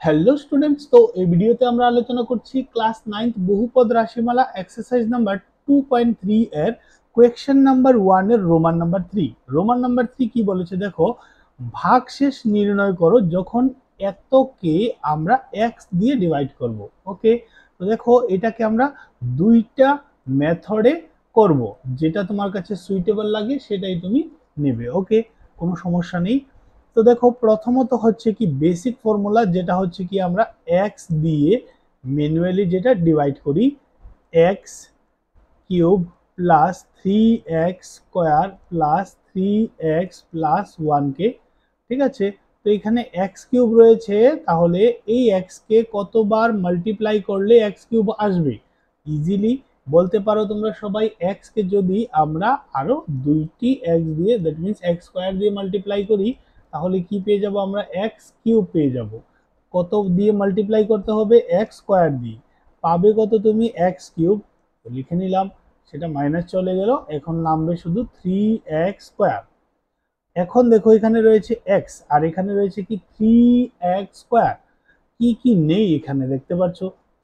Hello students, তো এই ভিডিওতে আমরা আলোচনা করছি ক্লাস 9th বহুপদ রাশিমালা এক্সারসাইজ নাম্বার 2.3 এর কোয়েশ্চেন নাম্বার 1 এর রোমান নাম্বার 3। রোমান নাম্বার 3 কি বলেছে দেখো, ভাগশেষ নির্ণয় করো যখন এতকে আমরা x দিয়ে ডিভাইড করব। ওকে, তো দেখো এটাকে আমরা দুইটা মেথডে করব, যেটা তোমার কাছে সুইটেবল লাগে সেটাই তুমি নেবে। ওকে, কোনো সমস্যা নেই। তো দেখো প্রথমত হচ্ছে কি বেসিক ফর্মুলা, যেটা হচ্ছে কি আমরা এক্স দিয়ে ম্যানুয়ালি যেটা ডিভাইড করি, x cube plus 3x square plus 3x plus 1কে। ঠিক আছে, তো এখানে এক্স কিউব রয়েছে, তাহলে এই এক্স কে কতবার মাল্টিপ্লাই করলে এক্স কিউব আসবে? ইজিলি বলতে পারো তোমরা সবাই, এক্স কে যদি আমরা আরো দুইটি এক্স দিয়ে, দ্যাট মিনস এক্স স্কোয়ার দিয়ে মাল্টিপ্লাই করি, তাহলে কি পেয়ে যাব আমরা? এক্স কিউব পেয়ে যাব। কত দিয়ে মাল্টিপ্লাই করতে হবে? এক্স স্কোয়ার দিয়ে। পাবে কত তুমি? X cube. লিখে নিলাম, সেটা মাইনাস চলে গেল, এখন নামবে শুধু 3x স্কোয়ার। এখন দেখো এখানে রয়েছে এক্স আর এখানে রয়েছে কি 3x স্কোয়ার। কি কি নেই এখানে দেখতে পাচ্ছ?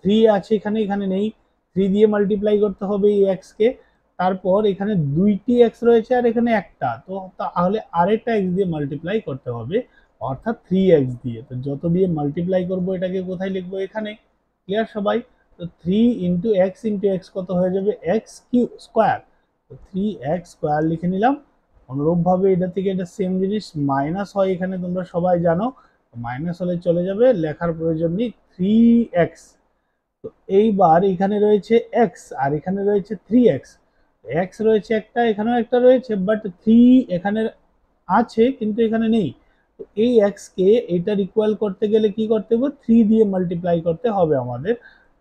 3 আছে এখানে, এখানে নেই। 3 দিয়ে মাল্টিপ্লাই করতে হবে এই এক্স কে। তারপর এখানে দুইটি এক্স রয়েছে আর এখানে একটা, তো তাহলে আরেকটা এক্স দিয়ে মাল্টিপ্লাই করতে হবে, অর্থাৎ 3x দিয়ে। তো যত দিয়ে মাল্টিপ্লাই করব এটাকে কোথায় লিখবো? এখানে। ক্লিয়ার সবাই? তো 3 ইন্টু এক্স কত হয়ে যাবে? X cube square. তো 3x স্কোয়ার লিখে নিলাম। অনুরূপভাবে এটা থেকে এটা সেম জিনিস মাইনাস হয়, এখানে তোমরা সবাই জানো, মাইনাস হলে চলে যাবে, লেখার প্রয়োজন নেই। 3x। তো এইবার এখানে রয়েছে এক্স আর এখানে রয়েছে 3x। এক্স রয়েছে একটা, এখানেও একটা রয়েছে, বাট 3 এখানে আছে কিন্তু এখানে নেই। তো এই এক্স কে এটার ইকুয়াল করতে গেলে কি করতে হবে? 3 দিয়ে মাল্টিপ্লাই করতে হবে আমাদের।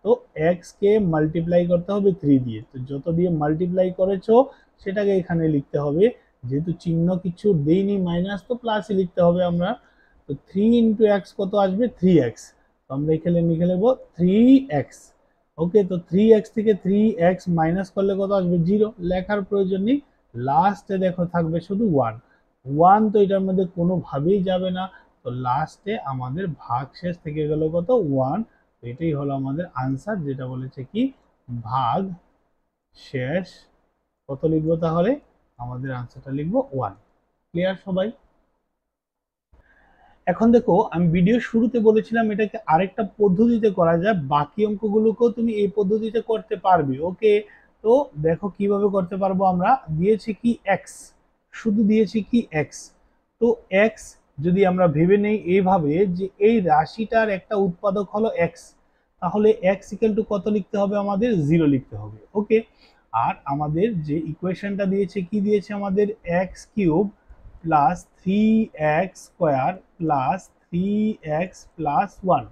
তো এক্স কে মাল্টিপ্লাই করতে হবে 3 দিয়ে। তো যত দিয়ে মাল্টিপ্লাই করেছো সেটাকে এখানে লিখতে হবে, যেহেতু চিহ্ন কিছু দেইনি মাইনাস, তো প্লাসই লিখতে হবে আমরা। তো 3 ইন্টু এক্স কত আসবে? 3x। তো আমরা এখানে লিখে নেব 3x। ওকে, তো 3x থেকে 3x মাইনাস করলে কত আসবে? 0। লেখার প্রয়োজন নেই, লাস্টে দেখো থাকবে শুধু 1। 1 তো এটার মধ্যে কোনোভাবেই যাবে না, তো লাস্টে আমাদের ভাগ শেষ থেকে গেল কত? 1। তো এটাই হলো আমাদের আনসার, যেটা বলেছে কি ভাগ শেষ। কত লিখবো তাহলে? আমাদের আনসারটা লিখবো 1। ক্লিয়ার সবাই? এখন দেখো, আমি ভিডিও শুরুতে বলেছিলাম এটাকে আরেকটা পদ্ধতিতে করা যায়, বাকি অঙ্কগুলোকেও তুমি এই পদ্ধতিতে করতে পারবে। ওকে, তো দেখো কিভাবে করতে পারবো। আমরা দিয়েছি কি এক্স, শুধু দিয়েছি কি এক্স। তো এক্স যদি আমরা ভেবে নেই এইভাবে যে এই রাশিটার একটা উৎপাদক হলো এক্স, তাহলে এক্স ইকুয়াল টু কত লিখতে হবে? আমাদের 0 লিখতে হবে। ওকে, আর আমাদের যে ইকুয়েশনটা দিয়েছে, কি দিয়েছে আমাদের? X cube plus 3x square plus 3x plus 1।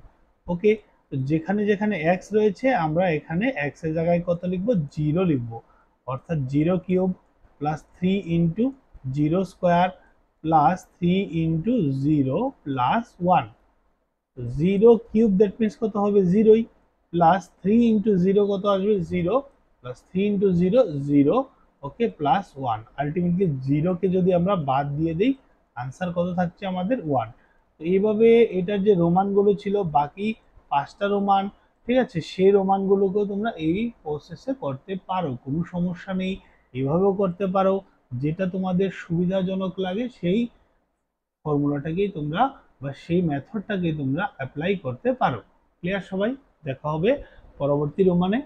ওকে, তো যেখানে যেখানে x রয়েছে আমরা এখানে x এর জায়গায় কত লিখবো? 0 লিখবো, অর্থাৎ 0 cube plus 3 into 0 square plus 3 into 0 plus 1। 0 cube that means কত হবে? 0ই, প্লাস 3 ইন্টু 0 কত আসবে? 0 প্লাস 3 ইন্টু 0 0। ওকে, প্লাস 1। আলটিমেটলি 0 কে যদি আমরা বাদ দিয়ে দিই, আনসার কত থাকছে আমাদের? 1। তো এইভাবে এটার যে রোমানগুলো ছিল বাকি 5টা রোমান, ঠিক আছে, সেই রোমানগুলোকেও তোমরা এই প্রসেসে করতে পারো, কোনো সমস্যা নেই। এভাবেও করতে পারো, যেটা তোমাদের সুবিধাজনক লাগে সেই ফর্মুলাটাকেই তোমরা বা সেই মেথডটাকেই তোমরা অ্যাপ্লাই করতে পারো। ক্লিয়ার সবাই? দেখা হবে পরবর্তী রোমানে।